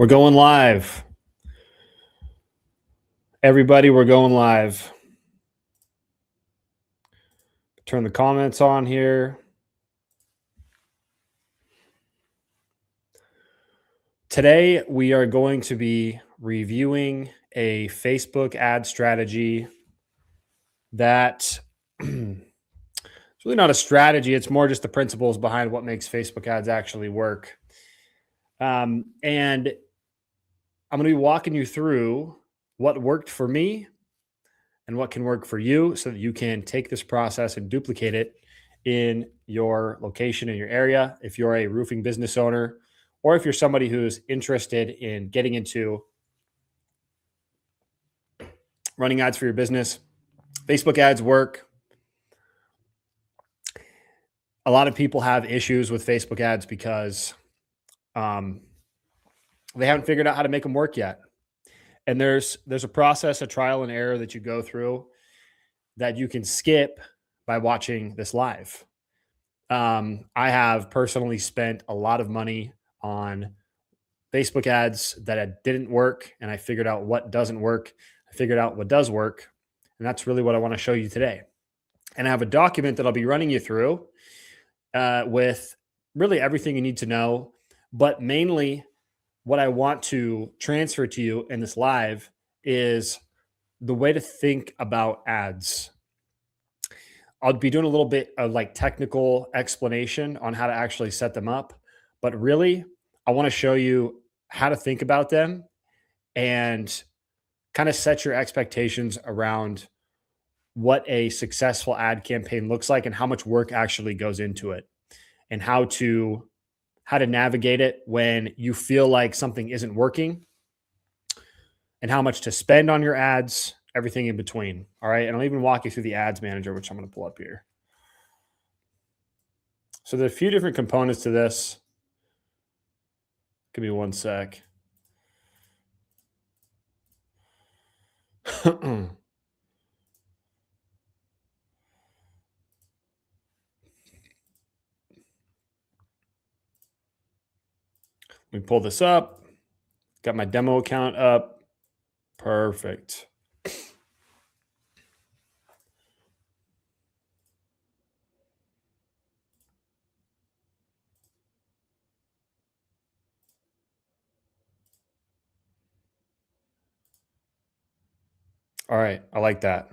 We're going live. Everybody, we're going live. Turn the comments on here. Today, we are going to be reviewing a Facebook ad strategy that it's really not a strategy. It's more just the principles behind what makes Facebook ads actually work. And I'm going to be walking you through what worked for me and what can work for you so that you can take this process and duplicate it in your location, in your area. If you're a roofing business owner, or if you're somebody who's interested in getting into running ads for your business, Facebook ads work. A lot of people have issues with Facebook ads because they haven't figured out how to make them work yet. And there's a process, a trial and error that you go through that you can skip by watching this live. I have personally spent a lot of money on Facebook ads that didn't work, and I figured out what doesn't work. I figured out what does work, and that's really what I want to show you today. And I have a document that I'll be running you through with really everything you need to know, but mainly what I want to transfer to you in this live is the way to think about ads. I'll be doing a little bit of like technical explanation on how to actually set them up, but really I want to show you how to think about them and kind of set your expectations around what a successful ad campaign looks like and how much work actually goes into it and how to navigate it when you feel like something isn't working and how much to spend on your ads, everything in between. All right. And I'll even walk you through the ads manager, which I'm going to pull up here. So there's a few different components to this. Give me one sec. Let me pull this up. Got my demo account up. Perfect. All right. I like that.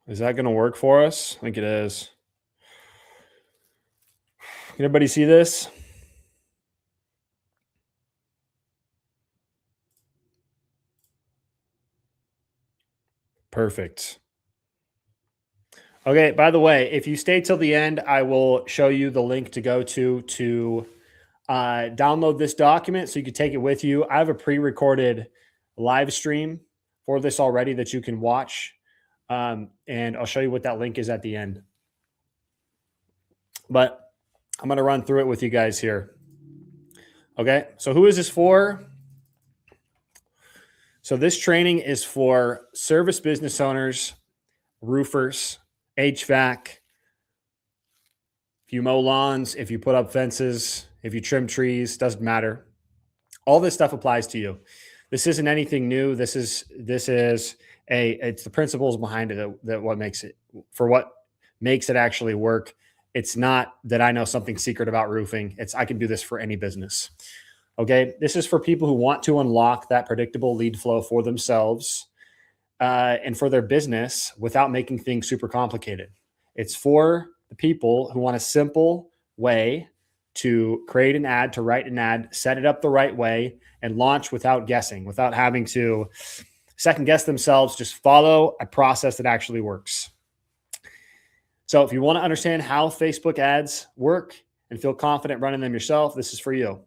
Is that going to work for us? I think it is. Can everybody see this? Perfect. Okay, by the way, if you stay till the end, I will show you the link to go to download this document so you can take it with you. I have a pre-recorded live stream for this already that you can watch, and I'll show you what that link is at the end. But I'm going to run through it with you guys here. Okay, so who is this for? So this training is for service business owners, roofers, HVAC. If you mow lawns, if you put up fences, if you trim trees, doesn't matter. All this stuff applies to you. This isn't anything new. This is it's the principles behind it that what makes it actually work. It's not that I know something secret about roofing. I can do this for any business. Okay. This is for people who want to unlock that predictable lead flow for themselves and for their business without making things super complicated. It's for the people who want a simple way to create an ad, to write an ad, set it up the right way, and launch without guessing, without having to second guess themselves. Just follow a process that actually works. So if you want to understand how Facebook ads work and feel confident running them yourself, this is for you.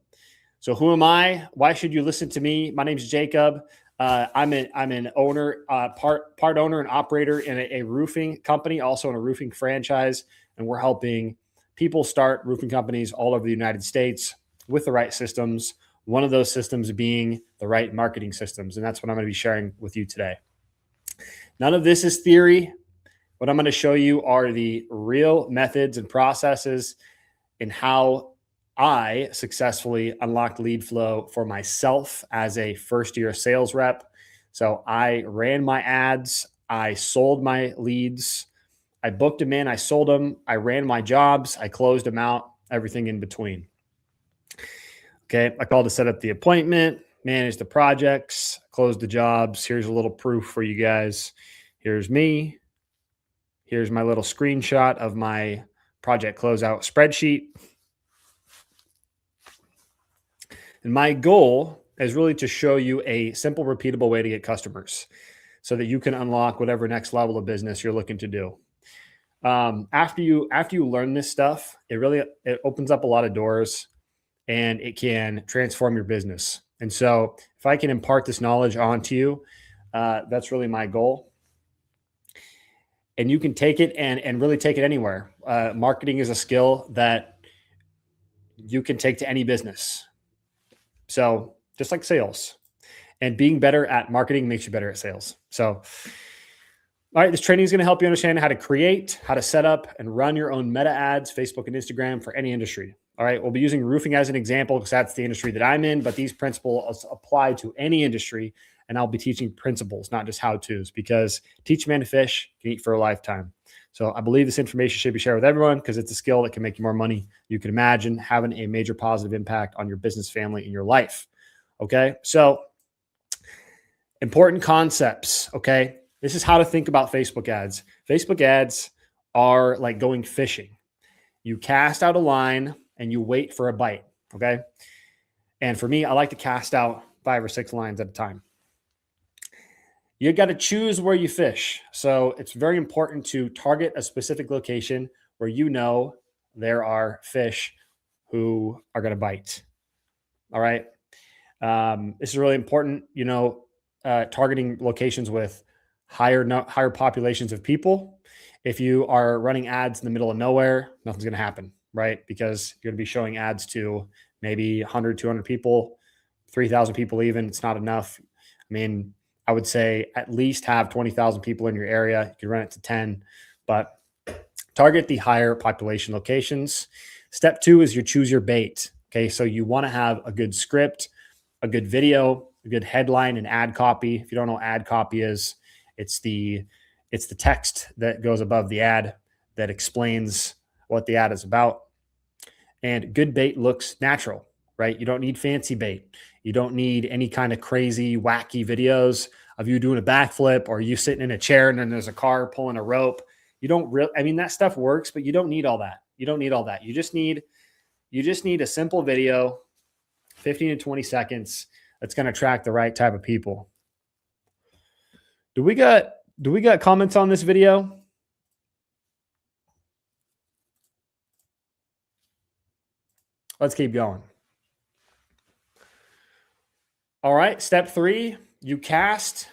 So who am I? Why should you listen to me? My name is Jacob. I'm an owner, part owner and operator in a roofing company, also in a roofing franchise, and we're helping people start roofing companies all over the United States with the right systems. One of those systems being the right marketing systems, and that's what I'm going to be sharing with you today. None of this is theory. What I'm going to show you are the real methods and processes and how I successfully unlocked lead flow for myself as a first year sales rep. So I ran my ads, I sold my leads, I booked them in, I sold them, I ran my jobs, I closed them out, everything in between. Okay. I called to set up the appointment, manage the projects, close the jobs. Here's a little proof for you guys. Here's me. Here's my little screenshot of my project closeout spreadsheet. And my goal is really to show you a simple, repeatable way to get customers so that you can unlock whatever next level of business you're looking to do. After you learn this stuff, it opens up a lot of doors and it can transform your business. And so if I can impart this knowledge onto you, that's really my goal. And you can take it and really take it anywhere. Marketing is a skill that you can take to any business. So just like sales, and being better at marketing makes you better at sales. So, all right, this training is going to help you understand how to create, how to set up and run your own meta ads, Facebook and Instagram for any industry. All right, we'll be using roofing as an example because that's the industry that I'm in, but these principles apply to any industry. And I'll be teaching principles, not just how-tos, because teach a man to fish, can eat for a lifetime. So I believe this information should be shared with everyone because it's a skill that can make you more money. You can imagine having a major positive impact on your business, family, and your life. Okay, so important concepts. Okay, this is how to think about Facebook ads. Facebook ads are like going fishing. You cast out a line and you wait for a bite. Okay, and for me, I like to cast out 5 or 6 lines at a time. You got to choose where you fish. So it's very important to target a specific location where you know there are fish who are going to bite. All right. This is really important, targeting locations with higher populations of people. If you are running ads in the middle of nowhere, nothing's going to happen, right? Because you're going to be showing ads to maybe 100, 200 people, 3,000 people even. It's not enough. I mean, I would say at least have 20,000 people in your area. You can run it to 10, but target the higher population locations. Step 2 is you choose your bait. Okay. So you want to have a good script, a good video, a good headline and ad copy. If you don't know what ad copy is, it's the text that goes above the ad that explains what the ad is about. And good bait looks natural, right? You don't need fancy bait. You don't need any kind of crazy, wacky videos of you doing a backflip or you sitting in a chair and then there's a car pulling a rope. You don't really, I mean, that stuff works, but you don't need all that. You don't need all that. You just need a simple video, 15 to 20 seconds that's going to attract the right type of people. Do we got comments on this video? Let's keep going. All right. Step 3, you cast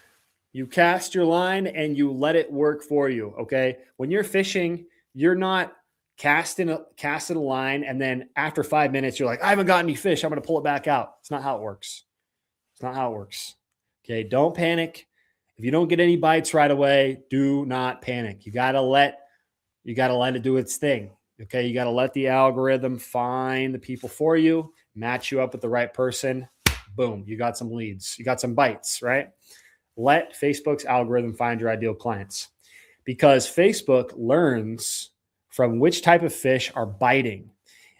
your line and you let it work for you. Okay. When you're fishing, you're not casting a line. And then after 5 minutes, you're like, I haven't got any fish. I'm going to pull it back out. It's not how it works. It's not how it works. Okay. Don't panic. If you don't get any bites right away, do not panic. You got to let it do its thing. Okay. You got to let the algorithm find the people for you, match you up with the right person. Boom. You got some leads. You got some bites, right? Let Facebook's algorithm find your ideal clients because Facebook learns from which type of fish are biting.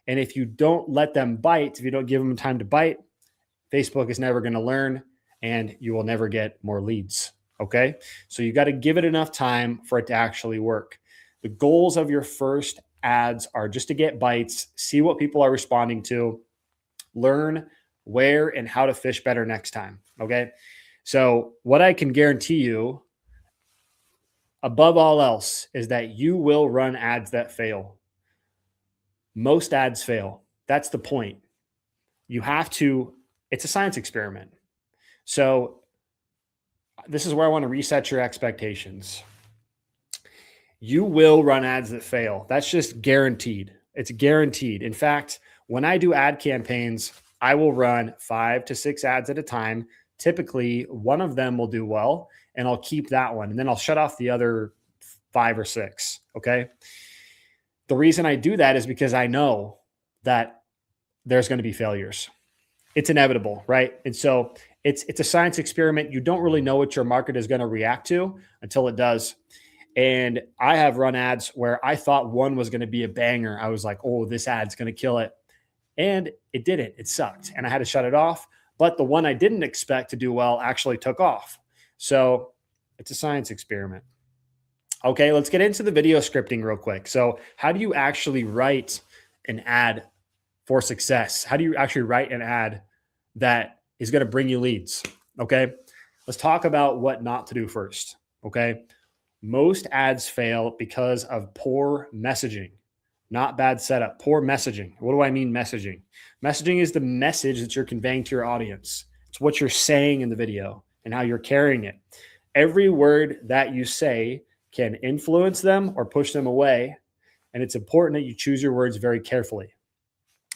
And if you don't let them bite, if you don't give them time to bite, Facebook is never going to learn and you will never get more leads. Okay. So you got to give it enough time for it to actually work. The goals of your first ads are just to get bites, see what people are responding to, learn where and how to fish better next time. Okay. So what I can guarantee you above all else is that you will run ads that fail. Most ads fail. That's the point. It's a science experiment. So this is where I want to reset your expectations. You will run ads that fail. That's just guaranteed. It's guaranteed. In fact, when I do ad campaigns, I will run 5 to 6 ads at a time. Typically, one of them will do well, and I'll keep that one. And then I'll shut off the other 5 or 6. Okay. The reason I do that is because I know that there's going to be failures. It's inevitable, right? And so it's a science experiment. You don't really know what your market is going to react to until it does. And I have run ads where I thought one was going to be a banger. I was like, oh, this ad's going to kill it. And it didn't. It sucked. And I had to shut it off. But the one I didn't expect to do well actually took off. So it's a science experiment. Okay, let's get into the video scripting real quick. So how do you actually write an ad for success? How do you actually write an ad that is going to bring you leads? Okay, let's talk about what not to do first. Okay, most ads fail because of poor messaging, not bad setup, poor messaging. What do I mean messaging? Messaging is the message that you're conveying to your audience. It's what you're saying in the video and how you're carrying it. Every word that you say can influence them or push them away. And it's important that you choose your words very carefully.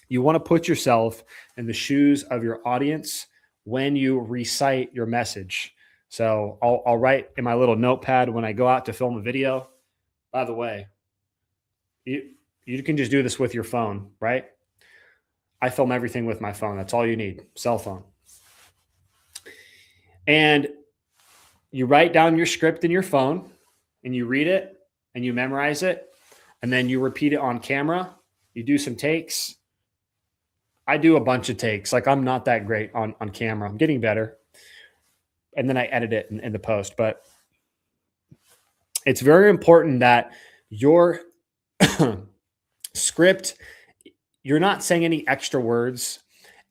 You want to put yourself in the shoes of your audience when you recite your message. So I'll write in my little notepad when I go out to film a video. By the way, you can just do this with your phone, right? I film everything with my phone. That's all you need, cell phone. And you write down your script in your phone and you read it and you memorize it. And then you repeat it on camera. You do some takes. I do a bunch of takes. Like I'm not that great on camera. I'm getting better. And then I edit it in the post. But it's very important that your script, you're not saying any extra words.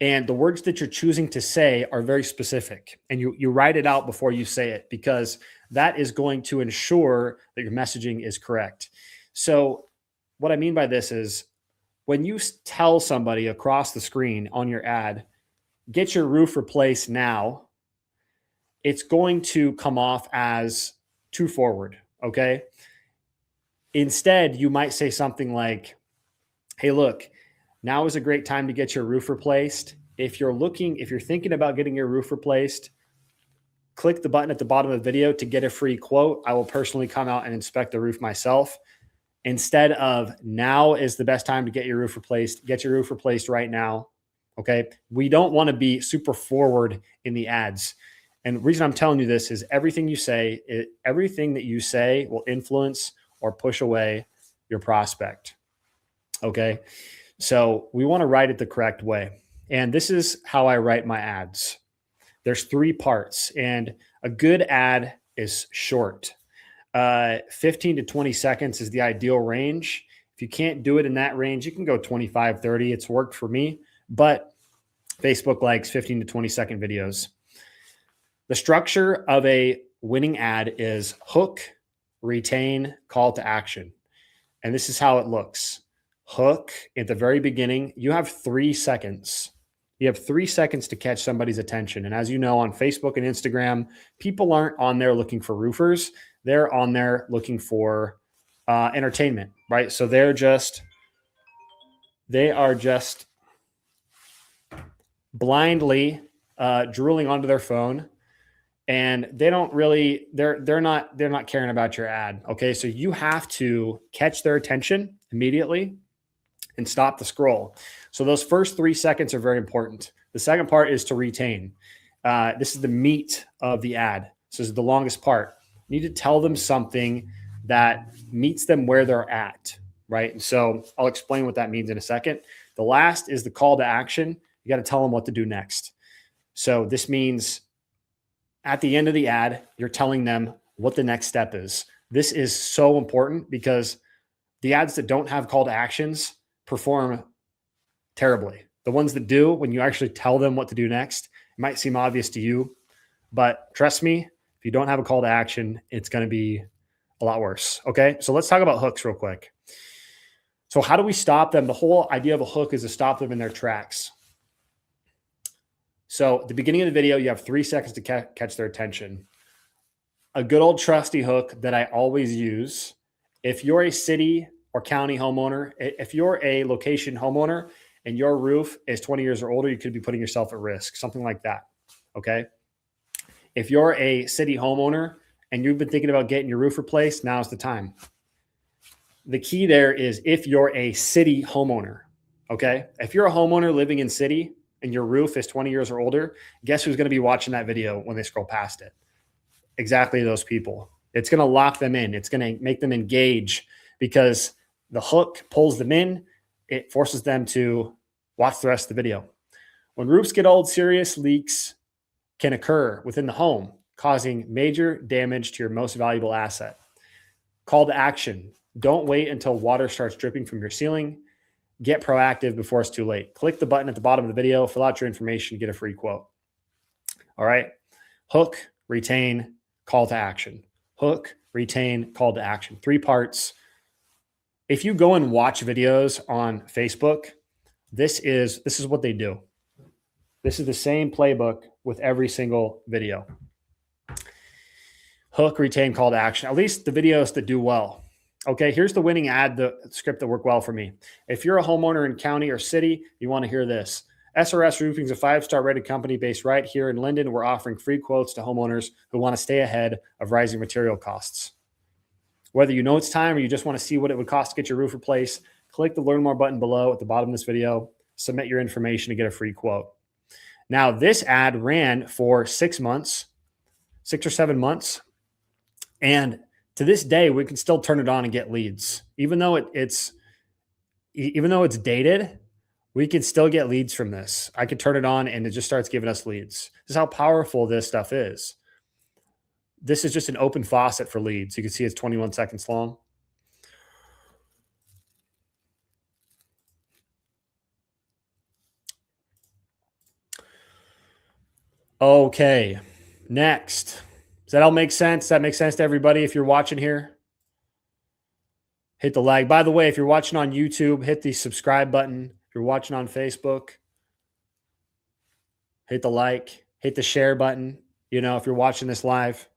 And the words that you're choosing to say are very specific. And you write it out before you say it, because that is going to ensure that your messaging is correct. So what I mean by this is when you tell somebody across the screen on your ad, get your roof replaced now, it's going to come off as too forward, okay? Instead, you might say something like, hey, look, now is a great time to get your roof replaced. If you're thinking about getting your roof replaced, click the button at the bottom of the video to get a free quote. I will personally come out and inspect the roof myself. Instead of now is the best time to get your roof replaced, get your roof replaced right now. Okay. We don't want to be super forward in the ads. And the reason I'm telling you this is everything that you say will influence or push away your prospect. Okay. So we want to write it the correct way. And this is how I write my ads. There's 3 parts, and a good ad is short. 15 to 20 seconds is the ideal range. If you can't do it in that range, you can go 25, 30. It's worked for me, but Facebook likes 15 to 20 second videos. The structure of a winning ad is hook, retain, call to action. And this is how it looks. Hook at the very beginning, you have 3 seconds. You have 3 seconds to catch somebody's attention. And as you know, on Facebook and Instagram, people aren't on there looking for roofers. They're on there looking for entertainment, right? So they are just blindly drooling onto their phone, and they don't really, they're not caring about your ad. Okay. So you have to catch their attention immediately and stop the scroll. So those first 3 seconds are very important. The second part is to retain. This is the meat of the ad. This is the longest part. You need to tell them something that meets them where they're at, right? And so I'll explain what that means in a second. The last is the call to action. You got to tell them what to do next. So this means at the end of the ad, you're telling them what the next step is. This is so important because the ads that don't have call to actions perform terribly. The ones that do, when you actually tell them what to do next, it might seem obvious to you, but trust me, if you don't have a call to action, it's going to be a lot worse. Okay. So let's talk about hooks real quick. So how do we stop them? The whole idea of a hook is to stop them in their tracks. So at the beginning of the video, you have 3 seconds to catch their attention. A good old trusty hook that I always use, if you're a city or county homeowner, if you're a location homeowner and your roof is 20 years or older, you could be putting yourself at risk, something like that. Okay. If you're a city homeowner and you've been thinking about getting your roof replaced, now's the time. The key there is if you're a city homeowner. Okay. If you're a homeowner living in city and your roof is 20 years or older, guess who's going to be watching that video when they scroll past it? Exactly those people. It's going to lock them in. It's going to make them engage because the hook pulls them in. It forces them to watch the rest of the video. When roofs get old, serious leaks can occur within the home, causing major damage to your most valuable asset. Call to action. Don't wait until water starts dripping from your ceiling. Get proactive before it's too late. Click the button at the bottom of the video, fill out your information, get a free quote. All right. Hook, retain, call to action. Hook, retain, call to action. 3 parts. If you go and watch videos on Facebook, this is what they do. This is the same playbook with every single video. Hook, retain, call to action. At least the videos that do well. Okay, here's the winning ad, the script that worked well for me. If you're a homeowner in county or city, you want to hear this. SRS Roofing is a 5-star rated company based right here in Linden. We're offering free quotes to homeowners who want to stay ahead of rising material costs. Whether you know it's time or you just want to see what it would cost to get your roof replaced, click the Learn More button below at the bottom of this video. Submit your information to get a free quote. Now, this ad ran for 6 months, 6 or 7 months. And to this day, we can still turn it on and get leads. Even though it's dated, we can still get leads from this. I could turn it on and it just starts giving us leads. This is how powerful this stuff is. This is just an open faucet for leads. You can see it's 21 seconds long. Okay, next. Does that all make sense? Does that make sense to everybody if you're watching here? Hit the like. By the way, if you're watching on YouTube, hit the subscribe button. If you're watching on Facebook, hit the like, hit the share button. You know, if you're watching this live,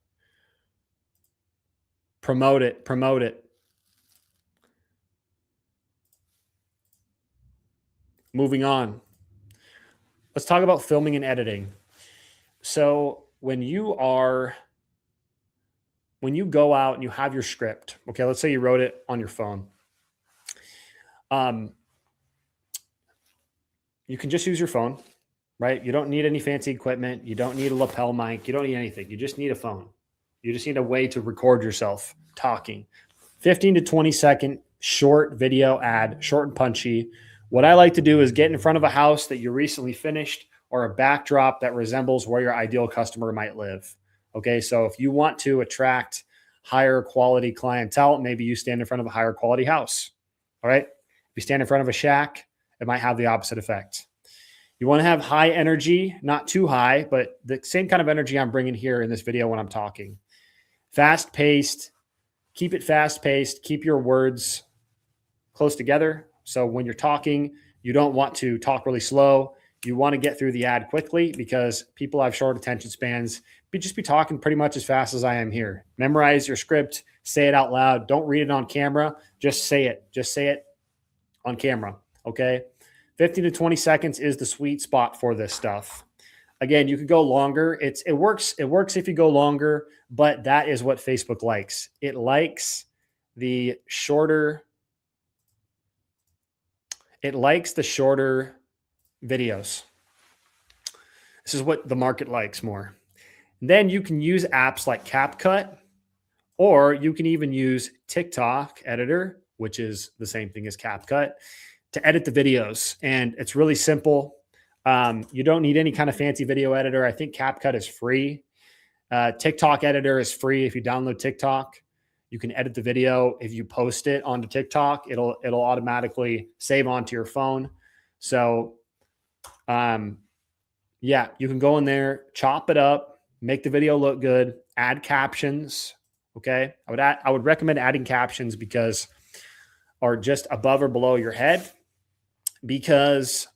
promote it, promote it. Moving on. Let's talk about filming and editing. So when you go out and you have your script, okay, let's say you wrote it on your phone. You can just use your phone, right? You don't need any fancy equipment. You don't need a lapel mic. You don't need anything. You just need a phone. You just need a way to record yourself talking. 15 to 20 second short video ad, short and punchy. What I like to do is get in front of a house that you recently finished or a backdrop that resembles where your ideal customer might live. Okay, so if you want to attract higher quality clientele, maybe you stand in front of a higher quality house. All right. If you stand in front of a shack, it might have the opposite effect. You want to have high energy, not too high, but the same kind of energy I'm bringing here in this video when I'm talking. Fast paced, keep it fast paced, keep your words close together. So when you're talking, you don't want to talk really slow. You want to get through the ad quickly because people have short attention spans. Just be talking pretty much as fast as I am here. Memorize your script, say it out loud. Don't read it on camera. Just say it. Just say it on camera. Okay. 15 to 20 seconds is the sweet spot for this stuff. Again, you could go longer. It works if you go longer, but that is what Facebook likes. It likes the shorter. It likes the shorter videos. This is what the market likes more. And then you can use apps like CapCut, or you can even use TikTok Editor, which is the same thing as CapCut, to edit the videos. And it's really simple. You don't need any kind of fancy video editor. I think CapCut is free. TikTok Editor is free. If you download TikTok, you can edit the video. If you post it onto TikTok, it'll automatically save onto your phone. So, yeah, you can go in there, chop it up, make the video look good, add captions. Okay, I would recommend adding captions because, or just above or below your head, because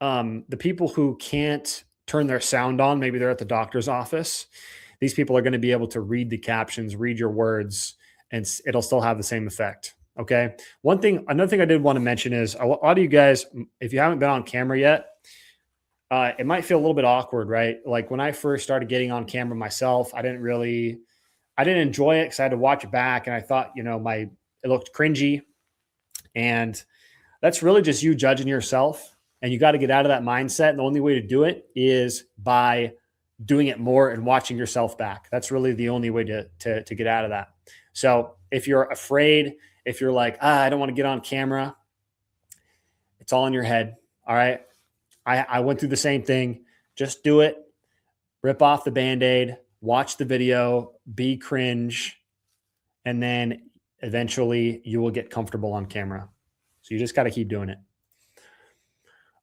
the people who can't turn their sound on, maybe they're at the doctor's office. These people are going to be able to read the captions, read your words, and it'll still have the same effect. Okay. Another thing I did want to mention is a lot of you guys, if you haven't been on camera yet, it might feel a little bit awkward, right? Like when I first started getting on camera myself, I didn't enjoy it because I had to watch it back, and I thought, it looked cringy, and That's really just you judging yourself, and you got to get out of that mindset. And the only way to do it is by doing it more and watching yourself back. That's really the only way to get out of that. So if you're afraid, if you're like, I don't want to get on camera, it's all in your head. All right. I went through the same thing. Just do it. Rip off the Band-Aid, watch the video, be cringe, and then eventually you will get comfortable on camera. So you just got to keep doing it.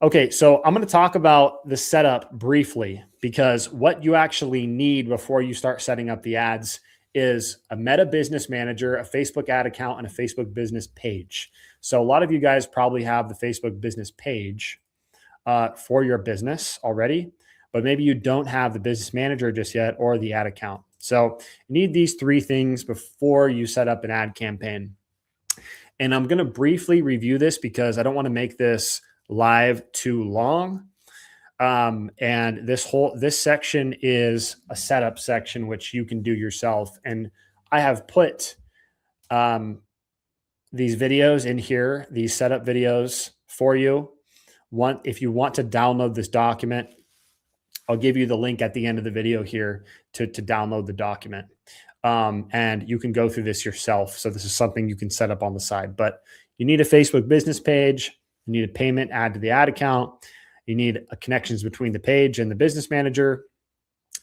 Okay, so I'm going to talk about the setup briefly, because what you actually need before you start setting up the ads is a Meta Business Manager, a Facebook ad account, and a Facebook business page. So a lot of you guys probably have the Facebook business page for your business already, but maybe you don't have the business manager just yet or the ad account. So you need these three things before you set up an ad campaign. And I'm going to briefly review this because I don't want to make this live too long. And this section is a setup section, which you can do yourself. And I have put these videos in here, these setup videos for you. If you want to download this document, I'll give you the link at the end of the video here to download the document. And you can go through this yourself. So this is something you can set up on the side, but you need a Facebook business page. You need a payment add to the ad account. You need a connections between the page and the business manager.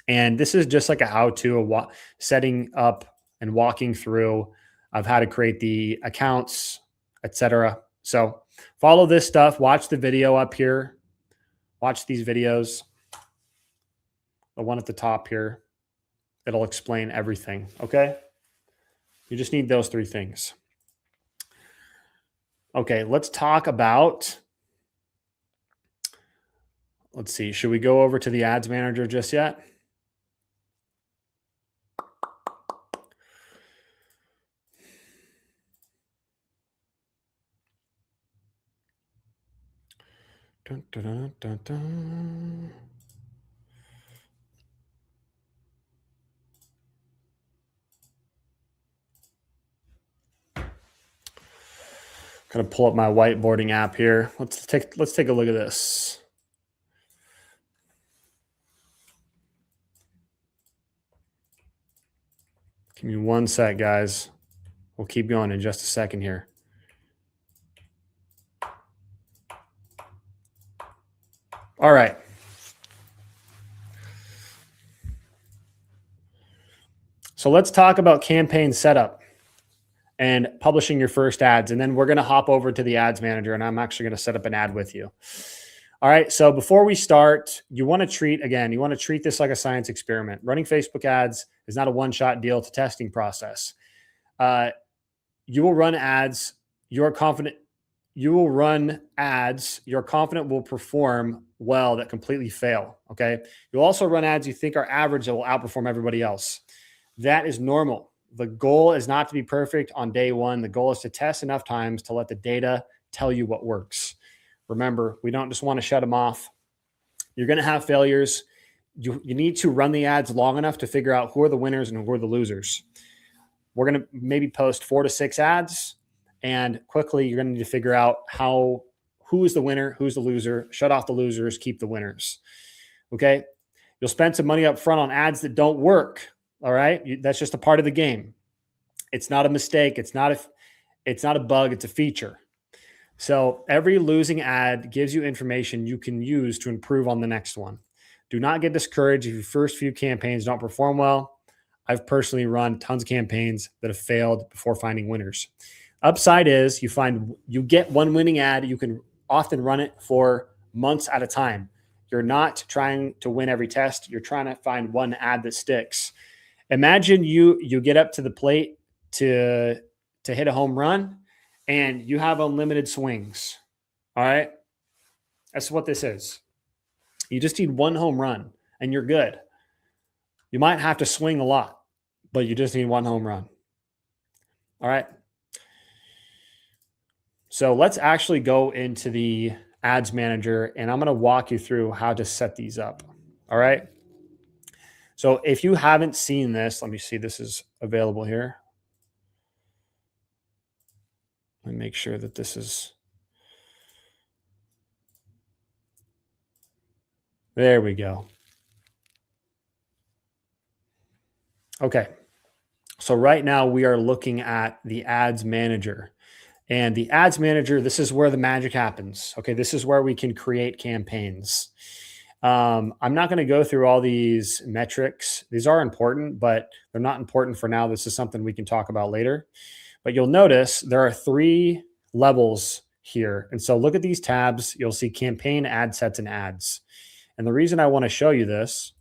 And this is just like a how-to, setting up and walking through of how to create the accounts, etc. So follow this stuff. Watch the video up here. Watch these videos. The one at the top here. It'll explain everything, okay? You just need those three things. Okay, let's talk about, let's see, should we go over to the ads manager just yet? Dun, dun, dun, dun, dun. Gonna pull up my whiteboarding app here. Let's take a look at this. Give me one sec, guys. We'll keep going in just a second here. All right. So let's talk about campaign setup and publishing your first ads. And then we're going to hop over to the ads manager, and I'm actually going to set up an ad with you. All right. So before we start, you want to treat this like a science experiment. Running Facebook ads is not a one-shot deal. It's a testing process. You will run ads. You're confident will perform well that completely fail. Okay. You'll also run ads you think are average that will outperform everybody else. That is normal. The goal is not to be perfect on day one. The goal is to test enough times to let the data tell you what works. Remember, we don't just want to shut them off. You're going to have failures. You need to run the ads long enough to figure out who are the winners and who are the losers. We're going to maybe post 4 to 6 ads, and quickly you're going to need to figure out who is the winner, who's the loser, shut off the losers, keep the winners. Okay. You'll spend some money up front on ads that don't work. All right. That's just a part of the game. It's not a mistake. It's not a bug. It's a feature. So every losing ad gives you information you can use to improve on the next one. Do not get discouraged if your first few campaigns don't perform well. I've personally run tons of campaigns that have failed before finding winners. Upside is you get one winning ad. You can often run it for months at a time. You're not trying to win every test. You're trying to find one ad that sticks. Imagine you get up to the plate to hit a home run, and you have unlimited swings. All right. That's what this is. You just need one home run and you're good. You might have to swing a lot, but you just need one home run. All right. So let's actually go into the ads manager, and I'm going to walk you through how to set these up. All right. So if you haven't seen this, let me see, this is available here. Let me make sure that this is There we go. Okay. So right now we are looking at the ads manager. And the ads manager, this is where the magic happens. Okay. This is where we can create campaigns. I'm not going to go through all these metrics. These are important, but they're not important for now. This is something we can talk about later. But you'll notice there are 3 levels here. And so look at these tabs. You'll see campaign, ad sets, and ads. And the reason I want to show you this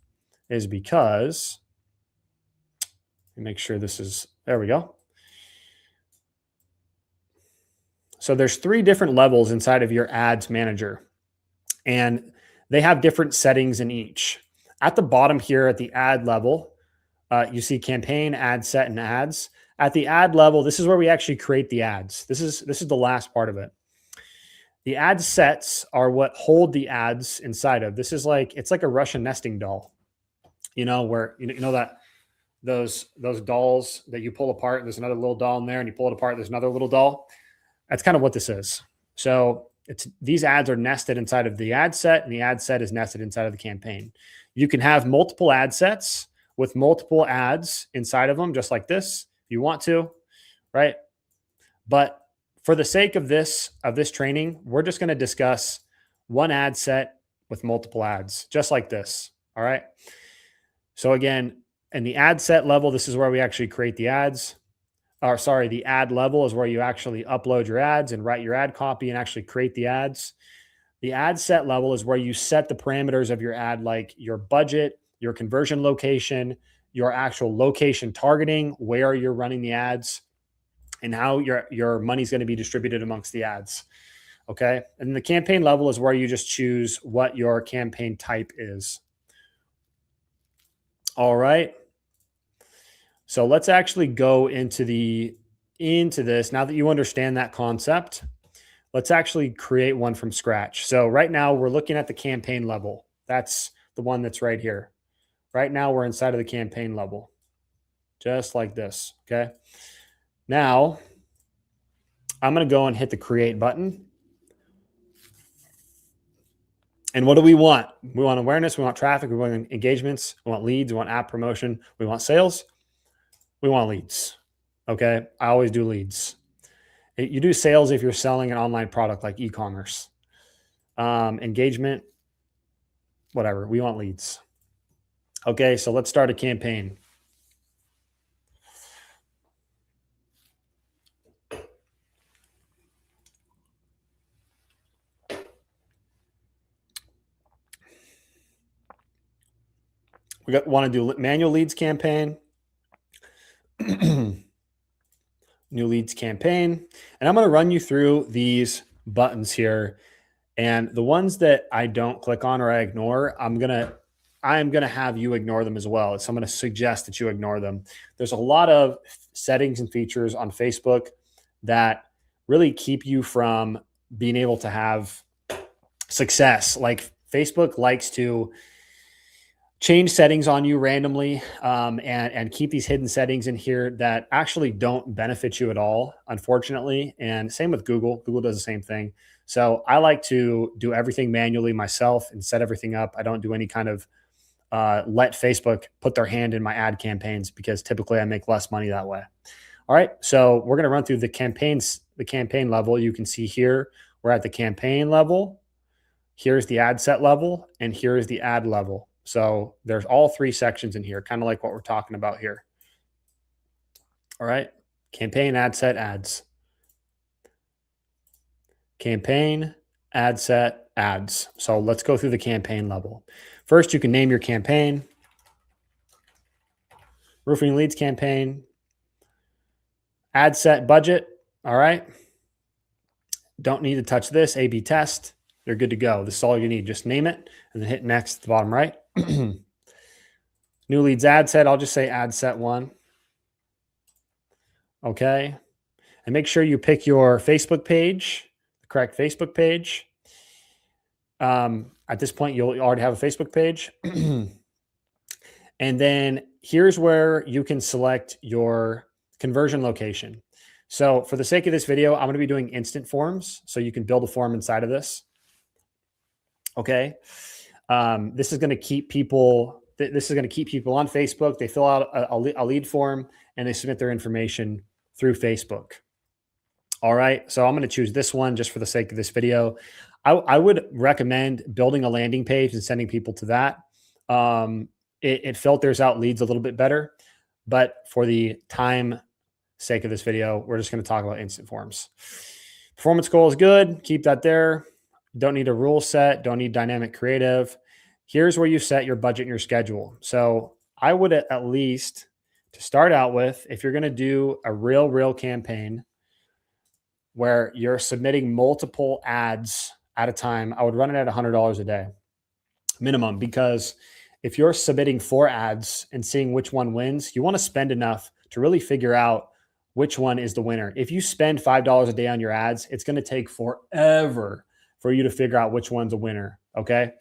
is because, let me make sure this is, there we go. So there's 3 different levels inside of your ads manager, and they have different settings in each. At the bottom here at the ad level, you see campaign, ad set, and ads. At the ad level, this is where we actually create the ads. This is the last part of it. The ad sets are what hold the ads inside of. This is like, it's like a Russian nesting doll, where you know that those dolls that you pull apart, and there's another little doll in there, and you pull it apart, there's another little doll. That's kind of what this is. So these ads are nested inside of the ad set, and the ad set is nested inside of the campaign. You can have multiple ad sets with multiple ads inside of them, just like this, if you want to, right? But for the sake of this training, we're just going to discuss one ad set with multiple ads, just like this. All right. So again, in the ad set level, this is where we actually create the ads. Or sorry, the ad level is where you actually upload your ads and write your ad copy and actually create the ads. The ad set level is where you set the parameters of your ad, like your budget, your conversion location, your actual location targeting, where you're running the ads, and how your money's going to be distributed amongst the ads. Okay. And the campaign level is where you just choose what your campaign type is. All right. So let's actually go into this. Now that you understand that concept, let's actually create one from scratch. So right now we're looking at the campaign level. That's the one that's right here. Right now we're inside of the campaign level, just like this. Okay. Now I'm going to go and hit the create button. And what do we want? We want awareness. We want traffic. We want engagements. We want leads. We want app promotion. We want sales. We want leads. Okay. I always do leads. You do sales if you're selling an online product like e-commerce. Engagement, whatever. We want leads. Okay. So let's start a campaign. Want to do manual leads campaign. New leads campaign. And I'm going to run you through these buttons here. And the ones that I don't click on or I ignore, I'm going to have you ignore them as well. So I'm going to suggest that you ignore them. There's a lot of settings and features on Facebook that really keep you from being able to have success. Like Facebook likes to change settings on you randomly, and keep these hidden settings in here that actually don't benefit you at all, unfortunately. And same with Google. Google does the same thing. So I like to do everything manually myself and set everything up. I don't do any kind of let Facebook put their hand in my ad campaigns, because typically I make less money that way. All right. So we're going to run through the campaign level. You can see here, we're at the campaign level. Here's the ad set level, and here's the ad level. So there's all 3 sections in here, kind of like what we're talking about here. All right. Campaign, ad set, ads. Campaign, ad set, ads. So let's go through the campaign level. First, you can name your campaign. Roofing leads campaign. Ad set budget. All right. Don't need to touch this. A/B test. You're good to go. This is all you need. Just name it and then hit next at the bottom right. New leads ad set. I'll just say ad set 1. Okay. And make sure you pick your Facebook page, the correct Facebook page. At this point, you'll already have a Facebook page. And then here's where you can select your conversion location. So for the sake of this video, I'm going to be doing instant forms, so you can build a form inside of this. Okay. This is going to keep people. This is going to keep people on Facebook. They fill out a lead form and they submit their information through Facebook. All right. So I'm going to choose this one just for the sake of this video. I would recommend building a landing page and sending people to that. It filters out leads a little bit better, but for the time sake of this video, we're just going to talk about instant forms. Performance goal is good. Keep that there. Don't need a rule set. Don't need dynamic creative. Here's where you set your budget and your schedule. So I would at least, to start out with, if you're going to do a real campaign where you're submitting multiple ads at a time, I would run it at $100 a day minimum, because if you're submitting 4 ads and seeing which one wins, you want to spend enough to really figure out which one is the winner. If you spend $5 a day on your ads, it's going to take forever for you to figure out which one's a winner. Okay.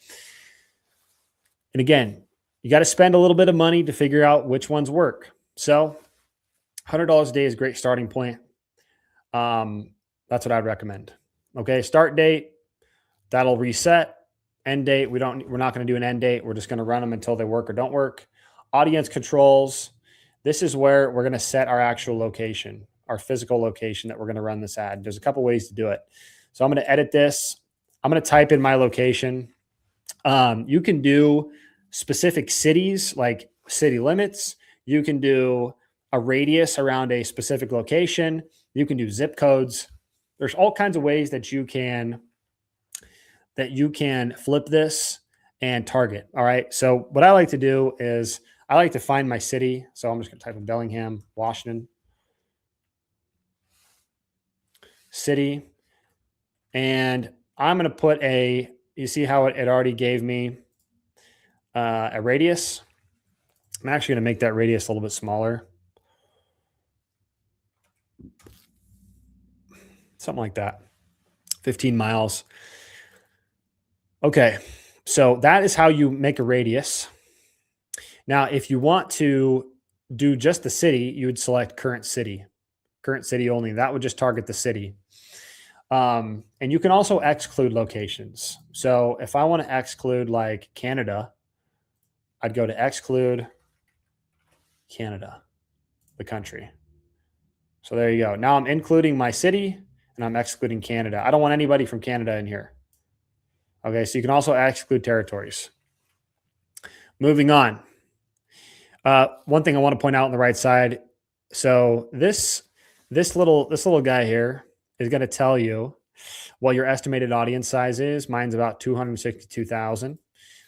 And again, you got to spend a little bit of money to figure out which ones work. So $100 a day is a great starting point. That's what I'd recommend. Okay. Start date, that'll reset. End date, we're not going to do an end date. We're just going to run them until they work or don't work. Audience controls. This is where we're going to set our actual location, our physical location that we're going to run this ad. There's a couple ways to do it. So I'm going to edit this. I'm going to type in my location. You can do specific cities, like city limits. You can do a radius around a specific location. You can do zip codes. There's all kinds of ways that you can flip this and target. All right. So what I like to do is I like to find my city. So I'm just going to type in Bellingham, Washington city. And I'm going to put you see how it already gave me a radius. I'm actually going to make that radius a little bit smaller. Something like that. 15 miles. Okay, so that is how you make a radius. Now, if you want to do just the city, you would select current city only. That would just target the city. And you can also exclude locations. So if I want to exclude like Canada, I'd go to exclude Canada, the country. So there you go. Now I'm including my city and I'm excluding Canada. I don't want anybody from Canada in here. Okay, so you can also exclude territories. Moving on. One thing I want to point out on the right side. So this little guy here is going to tell you what your estimated audience size is. Mine's about 262,000.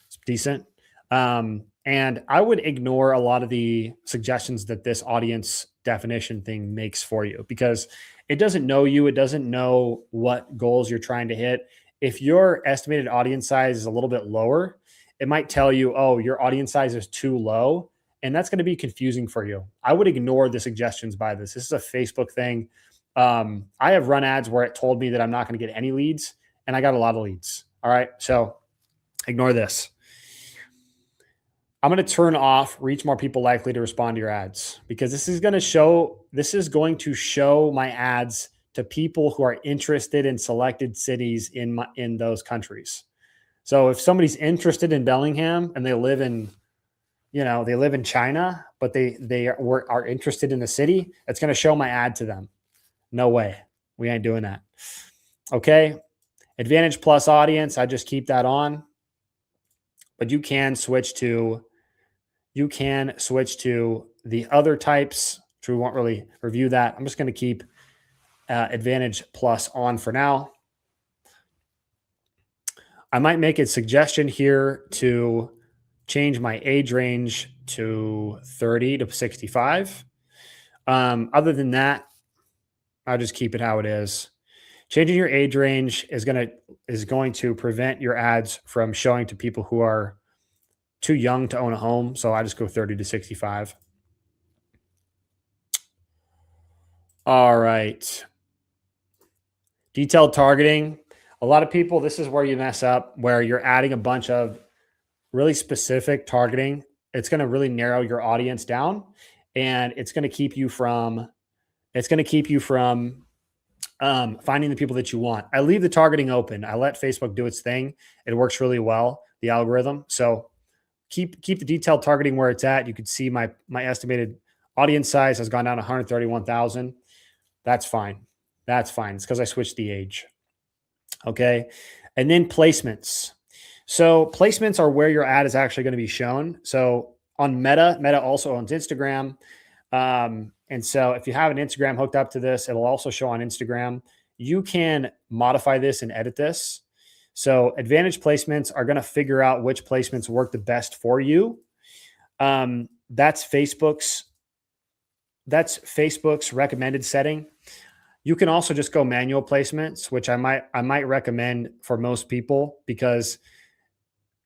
It's decent. And I would ignore a lot of the suggestions that this audience definition thing makes for you, because it doesn't know you. It doesn't know what goals you're trying to hit. If your estimated audience size is a little bit lower, it might tell you, oh, your audience size is too low. And that's going to be confusing for you. I would ignore the suggestions by this. This is a Facebook thing. I have run ads where it told me that I'm not going to get any leads, and I got a lot of leads. All right. So ignore this. I'm going to turn off reach more people likely to respond to your ads, because this is going to show my ads to people who are interested in selected cities in those countries. So if somebody's interested in Bellingham and they live in China, but they are interested in the city, it's going to show my ad to them. No way. We ain't doing that. Okay. Advantage plus audience. I just keep that on, but you can switch to the other types, which we won't really review that. I'm just going to keep Advantage plus on for now. I might make a suggestion here to change my age range to 30 to 65. Other than that, I'll just keep it how it is. Changing your age range is going to prevent your ads from showing to people who are too young to own a home. So I just go 30 to 65. All right. Detailed targeting. A lot of people, this is where you mess up, where you're adding a bunch of really specific targeting. It's going to really narrow your audience down, and it's going to keep you from finding the people that you want. I leave the targeting open. I let Facebook do its thing. It works really well, the algorithm. So keep the detailed targeting where it's at. You can see my estimated audience size has gone down 131,000. That's fine. That's fine. It's because I switched the age. Okay. And then placements. So placements are where your ad is actually going to be shown. So on Meta also owns Instagram. And so if you have an Instagram hooked up to this, it'll also show on Instagram. You can modify this and edit this. So advantage placements are going to figure out which placements work the best for you. That's Facebook's recommended setting. You can also just go manual placements, which I might recommend for most people, because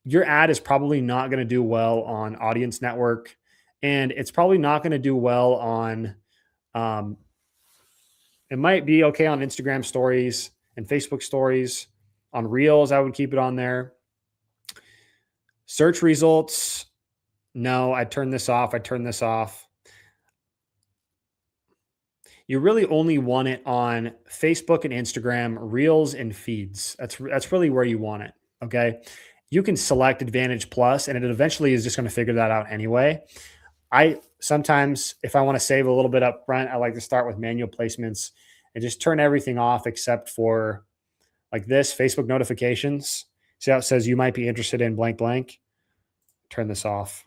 your ad is probably not going to do well on Audience Network, and it's probably not going to do well on, it might be okay on Instagram stories and Facebook stories. On Reels, I would keep it on there. Search results, no, I turn this off. You really only want it on Facebook and Instagram, Reels and feeds. That's really where you want it, okay? You can select Advantage Plus, and it eventually is just going to figure that out anyway. I sometimes, if I want to save a little bit up front, I like to start with manual placements and just turn everything off except for like this, Facebook notifications. See how it says you might be interested in blank blank? Turn this off.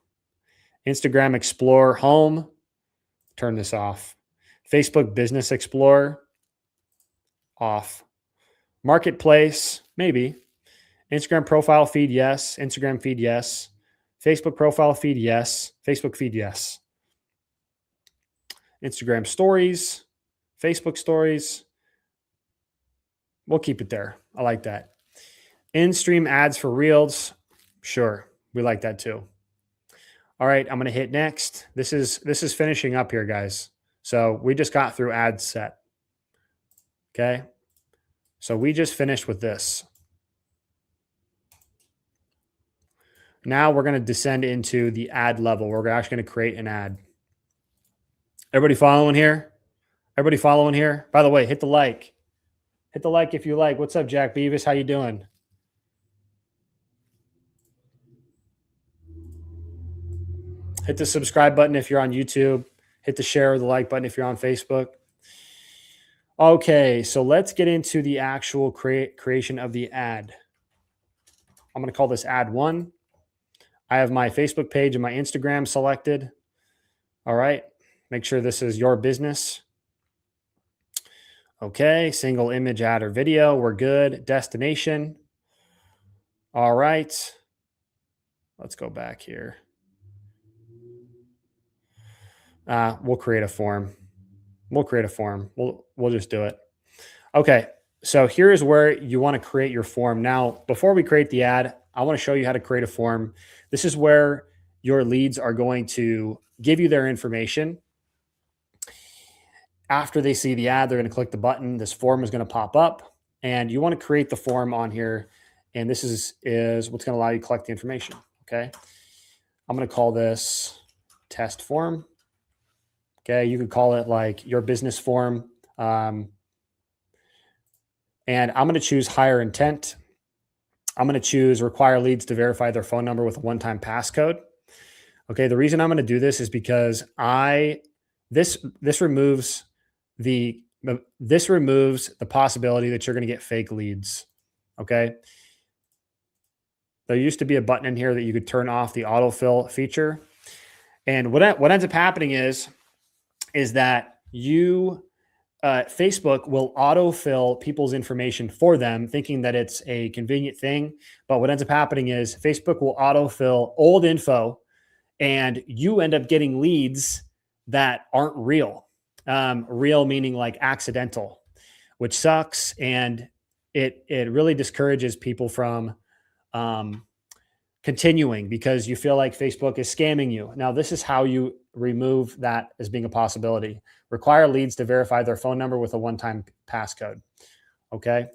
Instagram Explorer Home, turn this off. Facebook Business Explorer, off. Marketplace, maybe. Instagram profile feed, yes. Instagram feed, yes. Facebook profile feed, yes. Facebook feed, yes. Instagram stories, Facebook stories. We'll keep it there. I like that. In-stream ads for Reels. Sure. We like that too. All right. I'm going to hit next. This is finishing up here, guys. So we just got through ad set. Okay. So we just finished with this. Now we're going to descend into the ad level. We're actually going to create an ad. Everybody following here? Everybody following here? By the way, hit the like. Hit the like if you like. What's up, Jack Beavis? How you doing? Hit the subscribe button if you're on YouTube. Hit the share or the like button if you're on Facebook. Okay, so let's get into the actual creation of the ad. I'm going to call this ad 1. I have my Facebook page and my Instagram selected. All right, make sure this is your business. Okay, single image ad or video. We're good. Destination. All right. Let's go back here. We'll create a form. We'll just do it. Okay. So here is where you want to create your form. Now, before we create the ad, I want to show you how to create a form. This is where your leads are going to give you their information. After they see the ad, they're going to click the button. This form is going to pop up, and you want to create the form on here. And this is what's going to allow you to collect the information. Okay. I'm going to call this test form. Okay. You could call it like your business form. And I'm going to choose higher intent. I'm going to choose require leads to verify their phone number with a one-time passcode. Okay. The reason I'm going to do this is because this removes the possibility that you're going to get fake leads. Okay. There used to be a button in here that you could turn off the autofill feature. And what ends up happening is that Facebook will autofill people's information for them, thinking that it's a convenient thing. But what ends up happening is Facebook will autofill old info, and you end up getting leads that aren't real. Real meaning like accidental, which sucks. And it really discourages people from continuing because you feel like Facebook is scamming you. Now, this is how you remove that as being a possibility. Require leads to verify their phone number with a one-time passcode. Okay.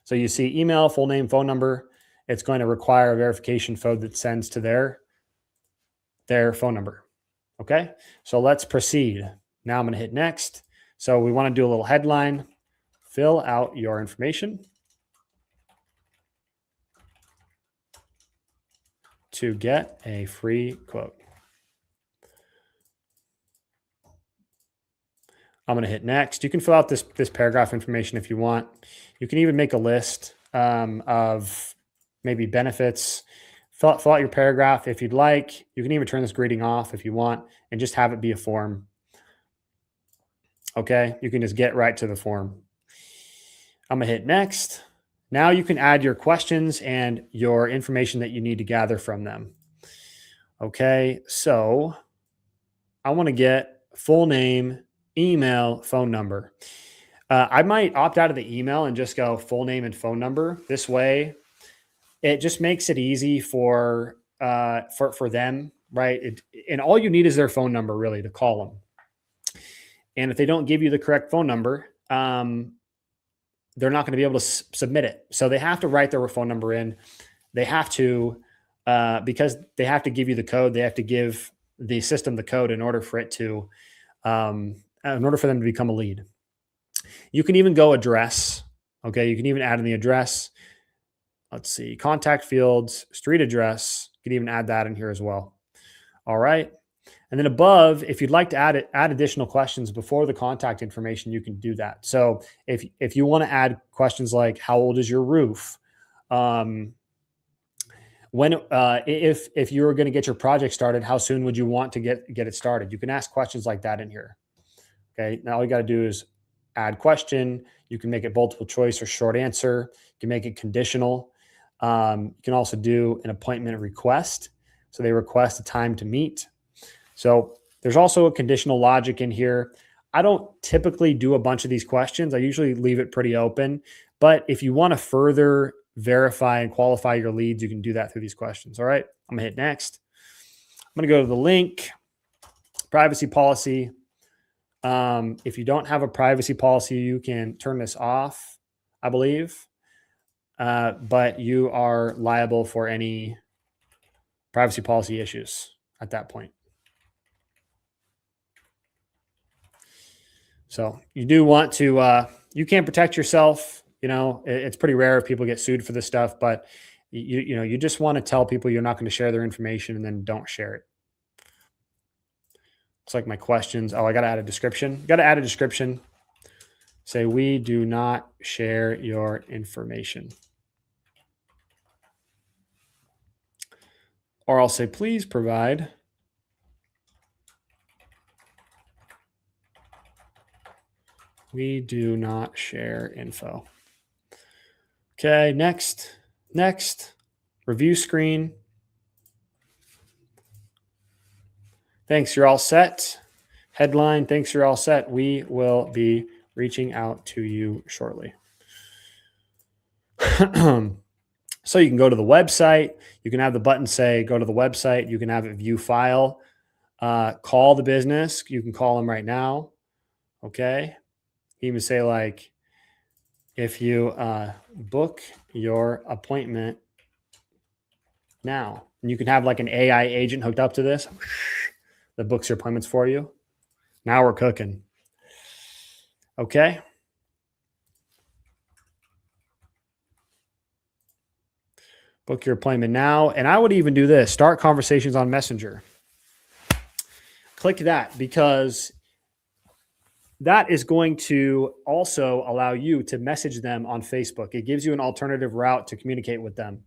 So you see email, full name, phone number. It's going to require a verification code that sends to their phone number. Okay. So let's proceed. Now I'm going to hit next. So we want to do a little headline. fill out your information to get a free quote. I'm going to hit next. You can fill out this paragraph information if you want. You can even make a list of maybe benefits. Fill out your paragraph if you'd like. You can even turn this greeting off if you want and just have it be a form. Okay, you can just get right to the form. I'm going to hit next. Now you can add your questions and your information that you need to gather from them. Okay, so I want to get full name, email, phone number. I might opt out of the email and just go full name and phone number. This way, it just makes it easy for them, right? And all you need is their phone number really to call them. And if they don't give you the correct phone number, they're not going to be able to submit it. So they have to write their phone number in. They have to, because they have to give you the code. They have to give the system the code in order for it to, in order for them to become a lead. You can even go address. Okay, you can even add in the address. Let's see, contact fields, street address. You can even add that in here as well. All right. And then above, if you'd like to add additional questions before the contact information, you can do that. So if you want to add questions like how old is your roof, if you were going to get your project started, how soon would you want to get it started? You can ask questions like that in here. Okay. Now all you got to do is add question. You can make it multiple choice or short answer. You can make it conditional. You can also do an appointment request. So they request a time to meet. So there's also a conditional logic in here. I don't typically do a bunch of these questions. I usually leave it pretty open. But if you want to further verify and qualify your leads, you can do that through these questions. All right, I'm going to hit next. I'm going to go to the link, privacy policy. If you don't have a privacy policy, you can turn this off, I believe. But you are liable for any privacy policy issues at that point. So you do want to, you can protect yourself. You know, it's pretty rare if people get sued for this stuff, but you just want to tell people you're not going to share their information and then don't share it. It's like my questions. Oh, I got to add a description. Got to add a description. Say, we do not share your information. Or I'll say, please provide we do not share info. Okay, next, review screen. Thanks, you're all set. Headline, thanks, you're all set. We will be reaching out to you shortly. So you can go to the website. You can have the button say, go to the website. You can have it view file. Call the business. You can call them right now. Okay. Even say like, if you book your appointment now, and you can have like an AI agent hooked up to this that books your appointments for you. Now we're cooking. Okay. Book your appointment now. And I would even do this, start conversations on Messenger. Click that because that is going to also allow you to message them on Facebook. It gives you an alternative route to communicate with them.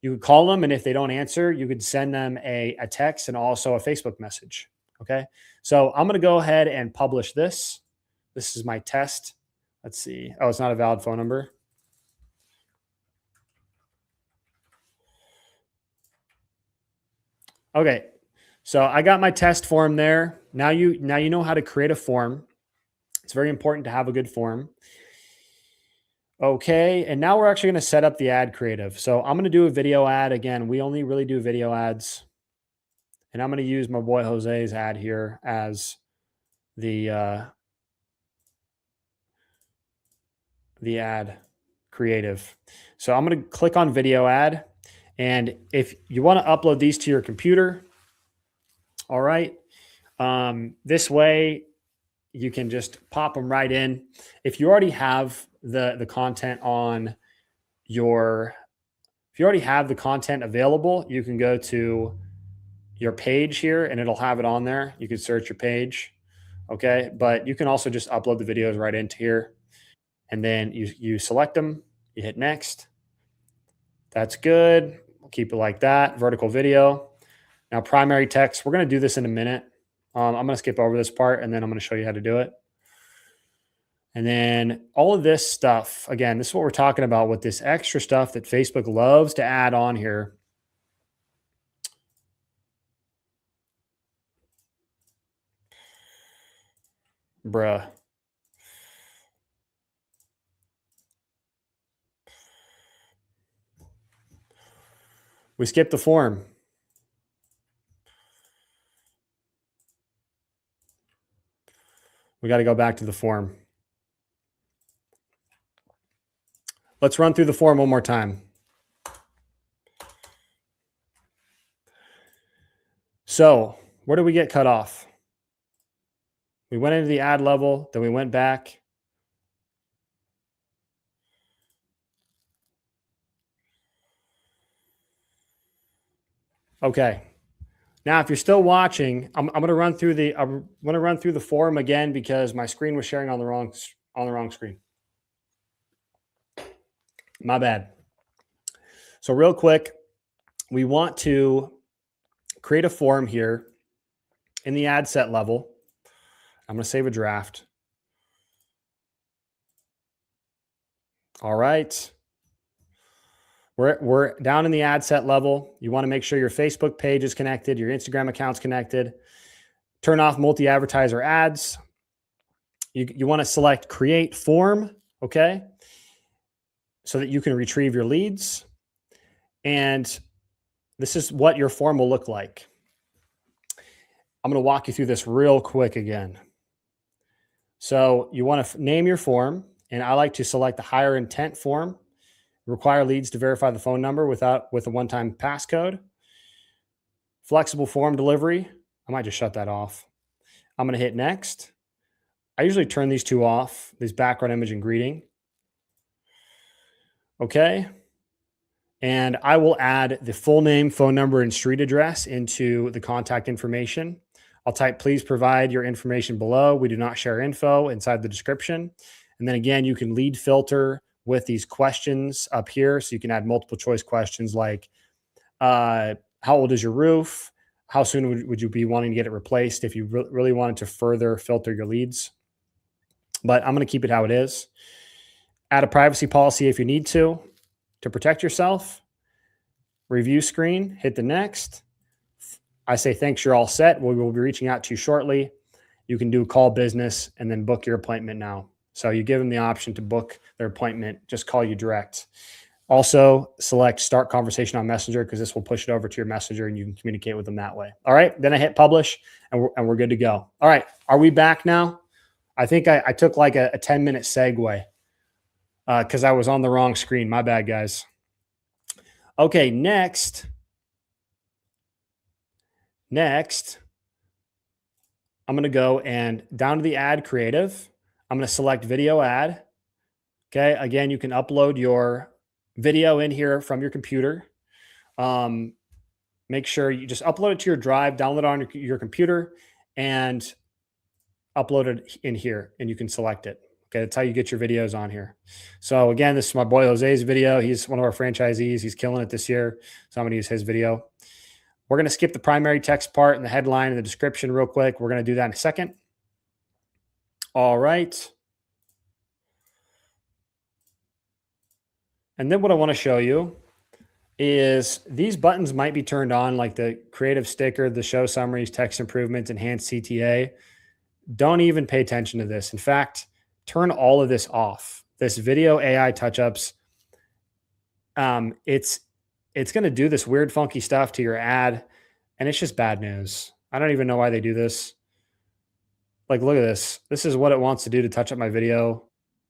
You could call them, and if they don't answer, you could send them a text and also a Facebook message. Okay. So I'm going to go ahead and publish this. This is my test. Let's see. Oh, it's not a valid phone number. Okay. So I got my test form there. Now you know how to create a form. It's very important to have a good form. Okay, and now we're actually going to set up the ad creative. So I'm going to do a video ad. Again, we only really do video ads. And I'm going to use my boy Jose's ad here as the ad creative. So I'm going to click on video ad. And if you want to upload these to your computer, all right, this way, you can just pop them right in. If you already have the content on your, if you already have the content available, you can go to your page here and it'll have it on there. You can search your page. Okay. But you can also just upload the videos right into here. And then you select them, you hit next. That's good. We'll keep it like that. Vertical video. Now, primary text, we're going to do this in a minute. I'm going to skip over this part and then I'm going to show you how to do it. And then all of this stuff, again, this is what we're talking about with this extra stuff that Facebook loves to add on here. Bruh. We skipped the form. We got to go back to the form. Let's run through the form one more time. So where did we get cut off? We went into the ad level, then we went back. Okay. Now, if you're still watching, I'm going to run through the form again because my screen was sharing on the wrong screen. My bad. So real quick, we want to create a form here in the ad set level. I'm going to save a draft. All right. We're down in the ad set level. You want to make sure your Facebook page is connected, your Instagram account's connected. Turn off multi-advertiser ads. You want to select create form, okay? So that you can retrieve your leads. And this is what your form will look like. I'm going to walk you through this real quick again. So you want to name your form, and I like to select the higher intent form. Require leads to verify the phone number with a one-time passcode. Flexible form delivery. I might just shut that off. I'm going to hit next. I usually turn these two off, these background image and greeting. Okay. And I will add the full name, phone number, and street address into the contact information. I'll type, please provide your information below. We do not share info inside the description. And then again, you can lead filter with these questions up here. So you can add multiple choice questions like, how old is your roof? How soon would you be wanting to get it replaced if you really wanted to further filter your leads? But I'm going to keep it how it is. Add a privacy policy if you need to protect yourself. Review screen, hit the next. I say, thanks, you're all set. We will be reaching out to you shortly. You can do call business and then book your appointment now. So you give them the option to book their appointment, just call you direct. Also select start conversation on Messenger because this will push it over to your Messenger and you can communicate with them that way. All right. Then I hit publish and we're good to go. All right. Are we back now? I think I took like a 10-minute segue because I was on the wrong screen. My bad, guys. Okay. Next, I'm going to go and down to the ad creative. I'm going to select video ad. Okay. Again, you can upload your video in here from your computer. Make sure you just upload it to your drive, download it on your computer, and upload it in here, and you can select it. Okay. That's how you get your videos on here. So again, this is my boy Jose's video. He's one of our franchisees. He's killing it this year. So I'm going to use his video. We're going to skip the primary text part and the headline and the description real quick. We're going to do that in a second. All right. And then what I want to show you is these buttons might be turned on, like the creative sticker, the show summaries, text improvements, enhanced CTA. Don't even pay attention to this. In fact, turn all of this off. This video AI touch-ups, it's going to do this weird, funky stuff to your ad, and it's just bad news. I don't even know why they do this. Like, look at this. This is what it wants to do to touch up my video.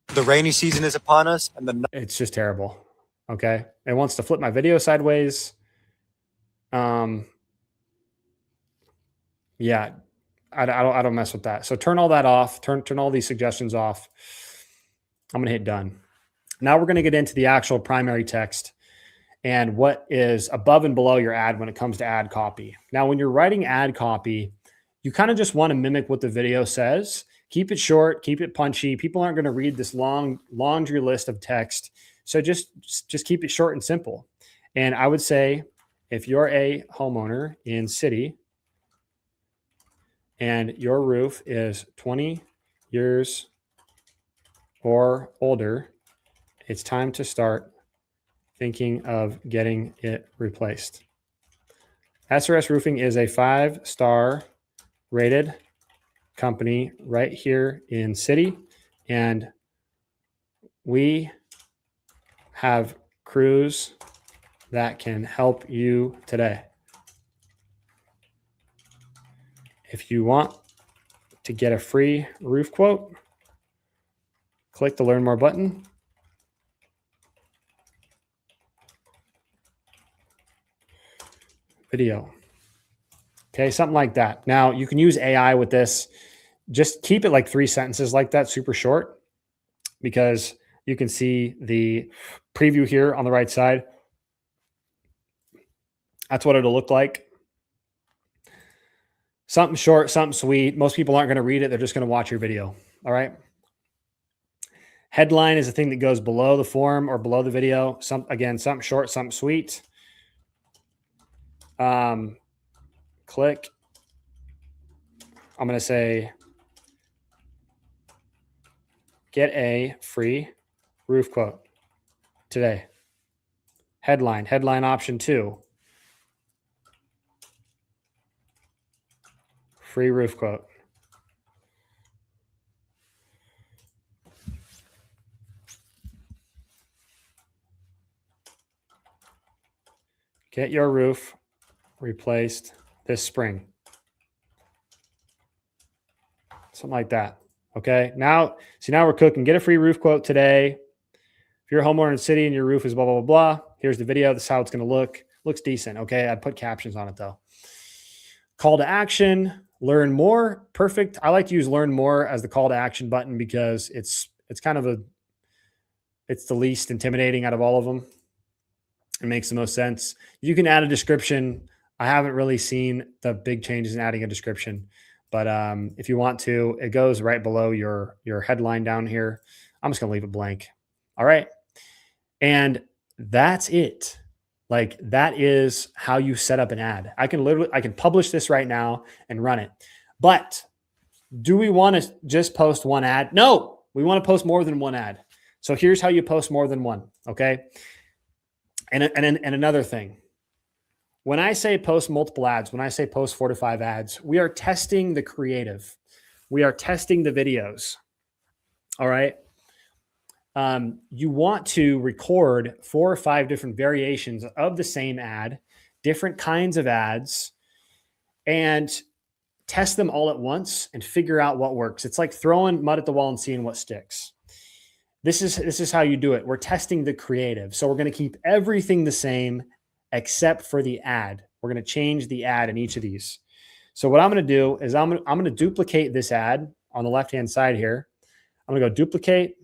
The rainy season is upon us, and it's just terrible. Okay. It wants to flip my video sideways. Yeah. I don't mess with that. So turn all that off. Turn all these suggestions off. I'm going to hit done. Now we're going to get into the actual primary text and what is above and below your ad when it comes to ad copy. Now, when you're writing ad copy, you kind of just want to mimic what the video says. Keep it short, keep it punchy. People aren't going to read this long laundry list of text. So just keep it short and simple. And I would say if you're a homeowner in city and your roof is 20 years or older, it's time to start thinking of getting it replaced. SRS Roofing is a 5-star rated company right here in city, and we have crews that can help you today. If you want to get a free roof quote, click the Learn More button. Video. Okay, something like that. Now, you can use AI with this. Just keep it like 3 sentences like that, super short, because you can see the preview here on the right side. That's what it'll look like. Something short, something sweet. Most people aren't going to read it. They're just going to watch your video. All right. Headline is the thing that goes below the form or below the video. Again, something short, something sweet. Click. I'm going to say, get a free roof quote today. Headline option 2. Free roof quote. Get your roof replaced this spring. Something like that. Okay. Now we're cooking. Get a free roof quote today. If you're a homeowner in the city and your roof is blah, blah, blah, blah, here's the video. This is how it's going to look. Looks decent. Okay. I put captions on it though. Call to action, learn more. Perfect. I like to use learn more as the call to action button because it's kind of it's the least intimidating out of all of them. It makes the most sense. You can add a description. I haven't really seen the big changes in adding a description, but if you want to, it goes right below your headline down here. I'm just going to leave it blank. All right. And that's it. Like that is how you set up an ad. I can publish this right now and run it. But do we want to just post one ad? No, we want to post more than one ad. So here's how you post more than one. Okay. And another thing, when I say post multiple ads, when I say post 4 to 5 ads, we are testing the creative. We are testing the videos. All right. You want to record 4 or 5 different variations of the same ad, different kinds of ads, and test them all at once and figure out what works. It's like throwing mud at the wall and seeing what sticks. This is how you do it. We're testing the creative. So we're going to keep everything the same except for the ad. We're going to change the ad in each of these. So what I'm going to do is I'm going to duplicate this ad on the left-hand side here. I'm going to go duplicate,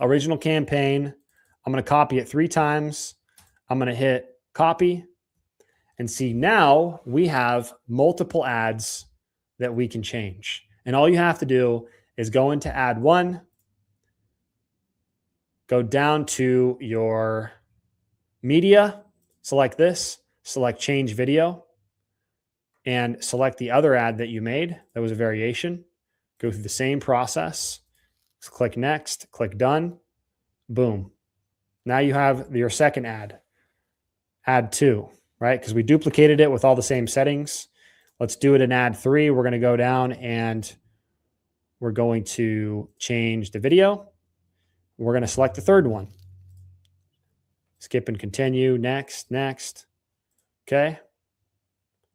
original campaign. I'm going to copy it 3 times. I'm going to hit copy and see now we have multiple ads that we can change. And all you have to do is go into ad 1, go down to your media, select this, select change video, and select the other ad that you made. That was a variation. Go through the same process. Click next, click done, boom. Now you have your second ad, ad 2, right? Because we duplicated it with all the same settings. Let's do it in ad 3. We're going to go down and we're going to change the video. We're going to select the third one. Skip and continue, next. Okay.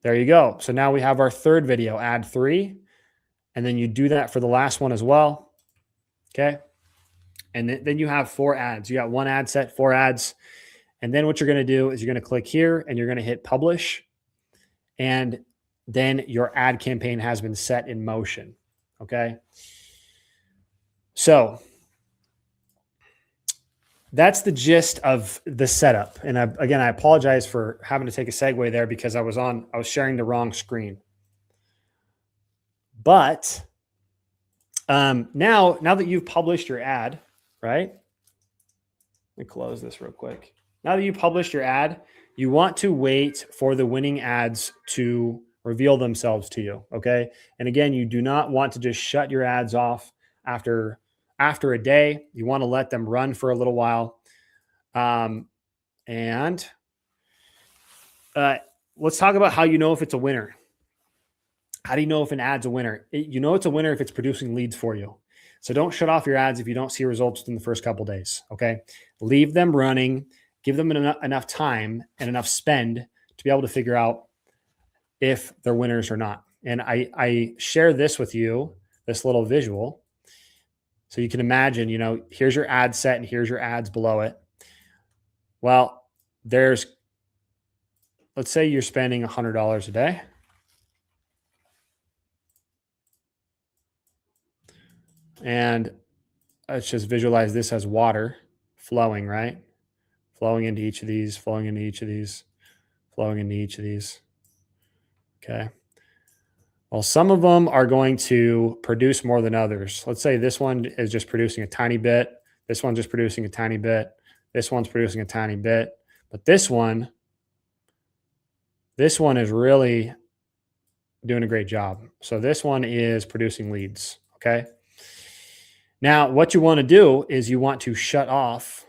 There you go. So now we have our third video, ad 3. And then you do that for the last one as well. Okay. And then you have 4 ads. You got 1 ad set, 4 ads. And then what you're going to do is you're going to click here and you're going to hit publish. And then your ad campaign has been set in motion. Okay. So that's the gist of the setup. And I apologize for having to take a segue there because I was sharing the wrong screen. But now that you've published your ad, right? Let me close this real quick. Now that you published your ad, you want to wait for the winning ads to reveal themselves to you. Okay. And again, you do not want to just shut your ads off after a day. You want to let them run for a little while. And let's talk about how you know if it's a winner. How do you know if an ad's a winner? You know it's a winner if it's producing leads for you. So don't shut off your ads if you don't see results within the first couple of days. Okay. Leave them running, give them enough time and enough spend to be able to figure out if they're winners or not. And I share this with you, this little visual. So you can imagine, here's your ad set and here's your ads below it. Well, let's say you're spending $100 a day. And let's just visualize this as water flowing, right? Flowing into each of these, flowing into each of these, flowing into each of these. Okay. Well, some of them are going to produce more than others. Let's say this one is just producing a tiny bit. This one's just producing a tiny bit. This one's producing a tiny bit. But this one is really doing a great job. So this one is producing leads. Okay. Now, what you want to do is you want to shut off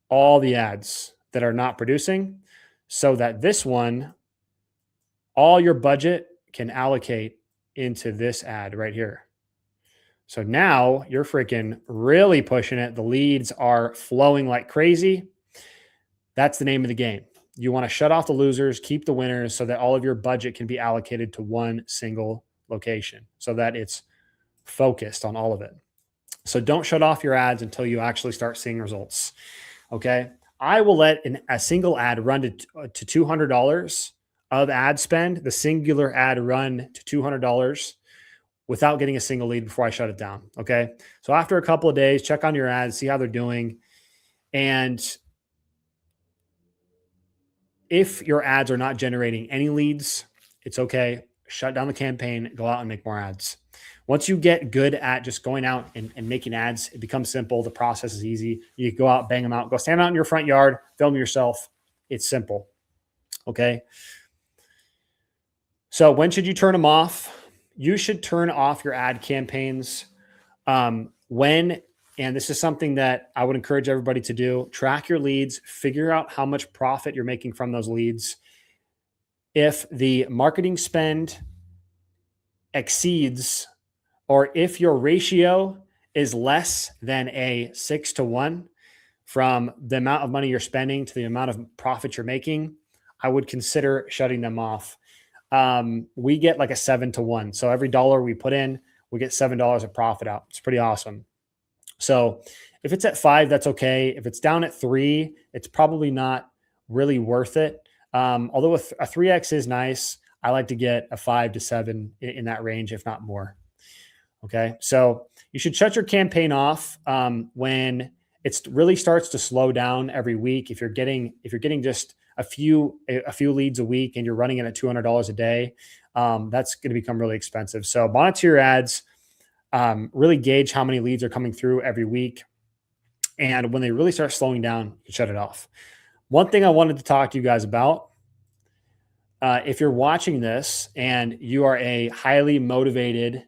all the ads that are not producing so that this one, all your budget can allocate into this ad right here. So now you're freaking really pushing it. The leads are flowing like crazy. That's the name of the game. You want to shut off the losers, keep the winners so that all of your budget can be allocated to one single location so that it's focused on all of it. So don't shut off your ads until you actually start seeing results. Okay. I will let a single ad run to $200 of ad spend, the singular ad run to $200 without getting a single lead before I shut it down. Okay. So after a couple of days, check on your ads, see how they're doing. And if your ads are not generating any leads, it's okay. Shut down the campaign, go out and make more ads. Once you get good at just going out and making ads, it becomes simple. The process is easy. You go out, bang them out, go stand out in your front yard, film yourself. It's simple. Okay. So when should you turn them off? You should turn off your ad campaigns when, and this is something that I would encourage everybody to do, track your leads, figure out how much profit you're making from those leads. If the marketing spend exceeds, or if your ratio is less than a 6-to-1 from the amount of money you're spending to the amount of profit you're making, I would consider shutting them off. We get like a 7-to-1. So every dollar we put in, we get $7 of profit out. It's pretty awesome. So if it's at 5, that's okay. If it's down at 3, it's probably not really worth it. Although a 3X is nice, I like to get a 5 to 7 in that range, if not more. Okay. So you should shut your campaign off when it really starts to slow down every week. If you're getting just a few leads a week and you're running it at $200 a day, that's going to become really expensive. So monitor your ads, really gauge how many leads are coming through every week. And when they really start slowing down, you shut it off. One thing I wanted to talk to you guys about, if you're watching this and you are a highly motivated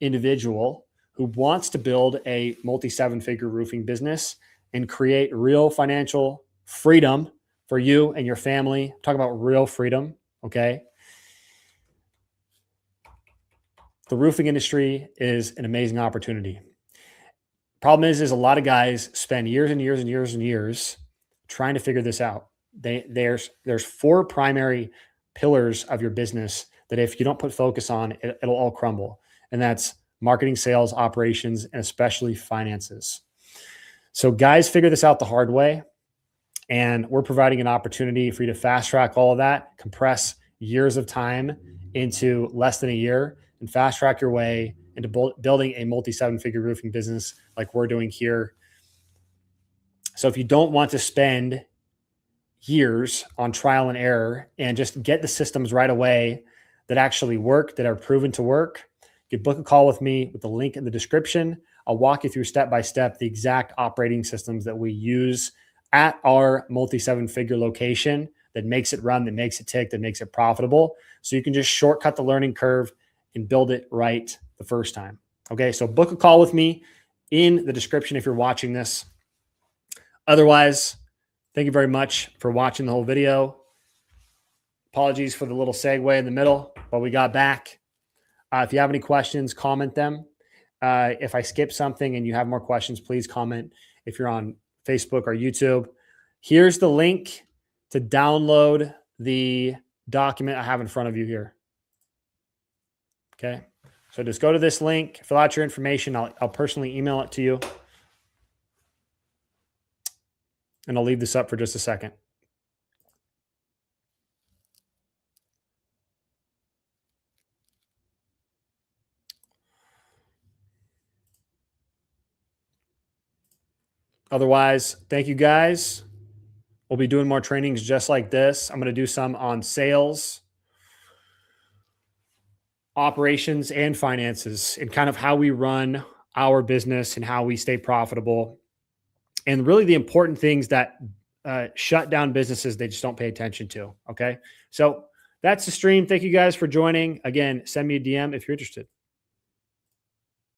individual who wants to build a multi-7-figure roofing business and create real financial freedom for you and your family, talk about real freedom. Okay. The roofing industry is an amazing opportunity. Problem is a lot of guys spend years and years and years and years trying to figure this out. There's 4 primary pillars of your business that if you don't put focus on, it'll all crumble. And that's marketing, sales, operations, and especially finances. So guys figure this out the hard way. And we're providing an opportunity for you to fast track all of that, compress years of time into less than a year and fast track your way into building a multi-7-figure roofing business like we're doing here. So if you don't want to spend years on trial and error and just get the systems right away that actually work, that are proven to work, you can book a call with me with the link in the description. I'll walk you through step by step the exact operating systems that we use at our multi-7-figure location that makes it run, that makes it tick, that makes it profitable. So you can just shortcut the learning curve and build it right the first time. Okay, so book a call with me in the description if you're watching this. Otherwise, thank you very much for watching the whole video. Apologies for the little segue in the middle, but we got back. If you have any questions, comment them. If I skip something and you have more questions, please comment if you're on Facebook or YouTube. Here's the link to download the document I have in front of you here. Okay, so just go to this link, fill out your information. I'll personally email it to you. And I'll leave this up for just a second. Otherwise, thank you guys. We'll be doing more trainings just like this. I'm going to do some on sales, operations, and finances, and kind of how we run our business and how we stay profitable. And really the important things that shut down businesses they just don't pay attention to. Okay. So that's the stream. Thank you guys for joining. Again, send me a DM if you're interested.